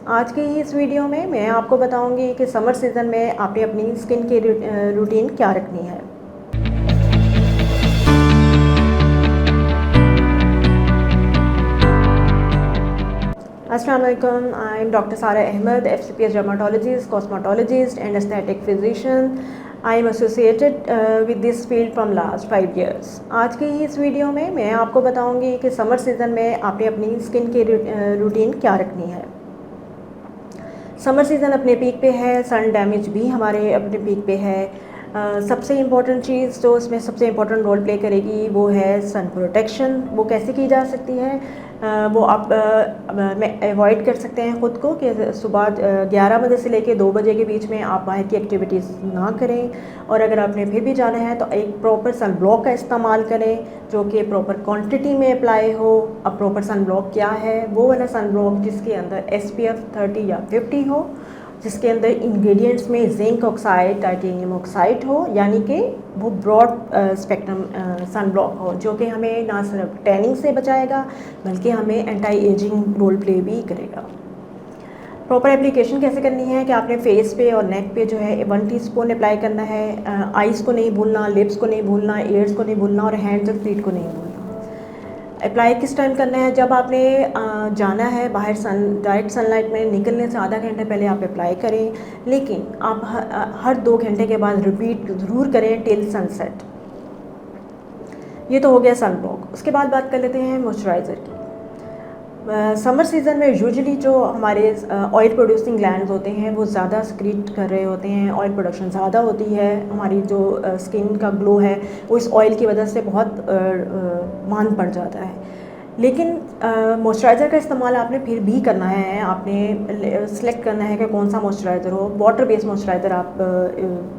आज की इस वीडियो में मैं आपको बताऊंगी कि समर सीज़न में आपने अपनी स्किन की रूटीन क्या रखनी है। अस्सलाम वालेकुम, आई am doctor Sara Ahmad, FCPS dermatologist, cosmetologist and aesthetic physician. I am associated with this field from last 5 years। आज की इस वीडियो में मैं आपको बताऊंगी कि समर सीज़न में आपने अपनी स्किन की रूटीन क्या रखनी है। समर सीज़न अपने पीक पे है, सन डैमेज भी हमारे अपने पीक पे है। सबसे इम्पॉर्टेंट चीज़ जो इसमें सबसे इम्पॉर्टेंट रोल प्ले करेगी वो है सन प्रोटेक्शन। वो कैसे की जा सकती है? वो आप अवॉइड कर सकते हैं ख़ुद को कि सुबह 11 बजे से लेकर 2 बजे के बीच में आप बाहर की एक्टिविटीज़ ना करें। और अगर आपने फिर भी जाना है तो एक प्रॉपर सन ब्लॉक का इस्तेमाल करें जो कि प्रॉपर क्वांटिटी में अप्लाई हो। अब प्रॉपर सन ब्लॉक क्या है? वो वाला सन ब्लॉक जिसके अंदर SPF 30 या 50 हो, जिसके अंदर इंग्रेडिएंट्स में जिंक ऑक्साइड, टाइटेनियम ऑक्साइड हो, यानी कि वो ब्रॉड स्पेक्ट्रम सन ब्लॉक हो जो कि हमें ना सिर्फ टैनिंग से बचाएगा बल्कि हमें एंटी एजिंग रोल प्ले भी करेगा। प्रॉपर एप्लीकेशन कैसे करनी है कि आपने फेस पे और नेक पे जो है 1 टीस्पून अप्लाई करना है। आइज़ को नहीं भूलना, लिप्स को नहीं भूलना, ईयर्स को नहीं भूलना और हैंड्स और फीट को नहीं भूलना। अप्लाई किस टाइम करना है? जब आपने जाना है बाहर, डायरेक्ट सनलाइट में निकलने से आधा घंटे पहले आप अप्लाई करें, लेकिन आप हर 2 घंटे के बाद रिपीट ज़रूर करें टिल सनसेट। ये तो हो गया सन ब्लॉक। उसके बाद बात कर लेते हैं मॉइस्चराइज़र की। समर सीज़न में यूजुअली जो हमारे ऑयल प्रोड्यूसिंग ग्लैंड्स होते हैं वो ज़्यादा सक्रीट कर रहे होते हैं, ऑयल प्रोडक्शन ज़्यादा होती है। हमारी जो स्किन का ग्लो है वो इस ऑयल की वजह से बहुत मान पड़ जाता है। लेकिन मॉइस्चराइज़र का इस्तेमाल आपने फिर भी करना है। आपने सेलेक्ट करना है कि कौन सा मॉइस्चराइज़र हो। वाटर बेस्ड मॉइस्चराइज़र आप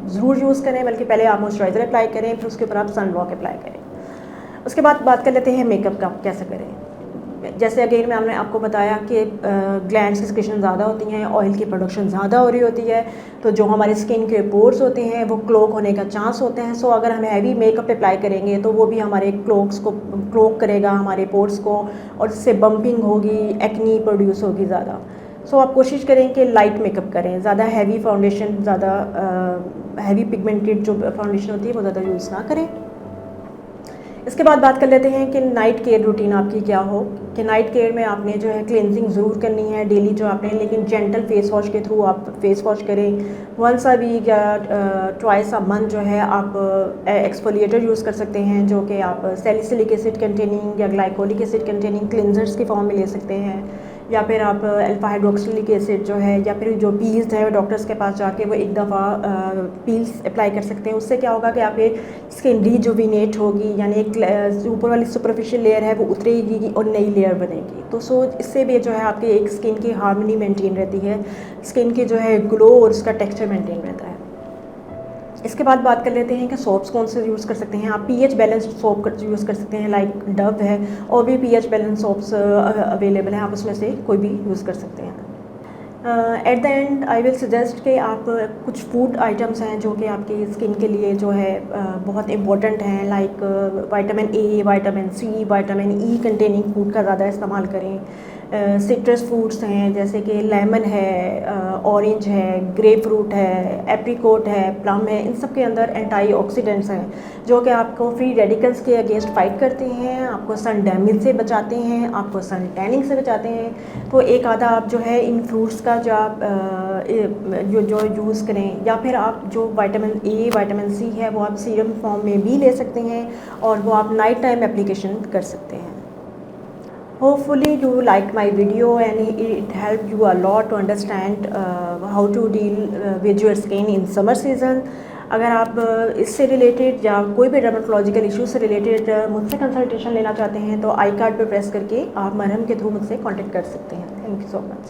ज़रूर यूज़ करें, बल्कि पहले आप मॉइस्चराइज़र अप्लाई करें फिर उसके ऊपर आप सन ब्लॉक अप्लाई करें। उसके बाद बात कर लेते हैं मेकअप का कैसे करें। जैसे अगेन मैंने आपको बताया कि ग्लैंड्स की सिक्रेशन ज़्यादा होती हैं, ऑयल की प्रोडक्शन ज़्यादा हो रही होती है, तो जो हमारे स्किन के पोर्स होते हैं वो क्लोग होने का चांस होते हैं। सो अगर हम हैवी मेकअप अप्लाई करेंगे तो वो भी हमारे क्लोग्स को क्लोग करेगा, हमारे पोर्स को, और इससे बम्पिंग होगी, एक्नी प्रोड्यूस होगी ज़्यादा। सो आप कोशिश करें कि लाइट मेकअप करें, ज़्यादा हैवी फाउंडेशन, ज़्यादा हैवी पिगमेंटेड जो फाउंडेशन होती है वो ज़्यादा यूज़ ना करें। इसके बाद बात कर लेते हैं कि नाइट केयर रूटीन आपकी क्या हो। कि नाइट केयर में आपने जो है क्लेंजिंग ज़रूर करनी है डेली जो आपने, लेकिन जेंटल फेस वॉश के थ्रू आप फेस वॉश करें। वंस अ वीक या ट्वाइस अ मंथ जो है आप एक्सफोलिएटर यूज़ कर सकते हैं जो कि आप सैलिसिलिक एसिड कंटेनिंग या ग्लाइकोलिक एसिड कंटेनिंग क्लेंजर्स की फॉर्म में ले सकते हैं, या फिर आप अल्फा हाइड्रोक्सिलिक एसिड जो है, या फिर जो पील्स है डॉक्टर्स के पास जाके वो एक दफ़ा पील्स अप्लाई कर सकते हैं। उससे क्या होगा कि आपकी स्किन रिजुविनेट होगी, यानी एक ऊपर वाली सुपरफिशियल लेयर है वो उतरेगी और नई लेयर बनेगी। तो इससे भी जो है आपकी एक स्किन की हार्मनी मेंटेन रहती है, स्किन की जो है ग्लो और उसका टेक्सचर मेंटेन रहता है। इसके बाद बात कर लेते हैं कि सोप्स कौन से यूज़ कर सकते हैं। आप pH बैलेंस्ड सोप यूज़ कर सकते हैं, लाइक डव है, और भी pH बैलेंस सोप्स अवेलेबल हैं, आप उसमें से कोई भी यूज़ कर सकते हैं। At the and I will suggest कि आप कुछ फूड आइटम्स हैं जो कि आपकी स्किन के लिए जो है बहुत इंपॉर्टेंट हैं, like vitamin A, vitamin C, vitamin E containing food का ज़्यादा इस्तेमाल करें। सिट्रस फ्रूट्स हैं जैसे कि लेमन है, ऑरेंज है, ग्रेप फ्रूट है, एप्रिकॉट है, प्लम है। इन सब के अंदर एंटीऑक्सीडेंट्स हैं जो कि आपको फ्री रेडिकल्स के अगेंस्ट फाइट करते हैं, आपको सन डैमेज से बचाते हैं, आपको सन टैनिंग से बचाते हैं। तो एक आधा आप जो है इन फ्रूट्स का जो आप जो यूज़ करें, या फिर आप जो विटामिन A, विटामिन C है वो आप सीरम फॉर्म में भी ले सकते हैं और वो आप नाइट टाइम एप्लीकेशन कर सकते हैं। Hopefully you liked my video and it helped you a lot to understand how to deal with your skin in summer season. अगर आप इससे रिलेटेड या कोई भी डर्मेटोलॉजिकल इशू से रिलेटेड मुझसे कंसल्टेशन लेना चाहते हैं तो आई कार्ड पर प्रेस करके आप मरहम के थ्रू मुझसे कांटेक्ट कर सकते हैं। Thank you so much.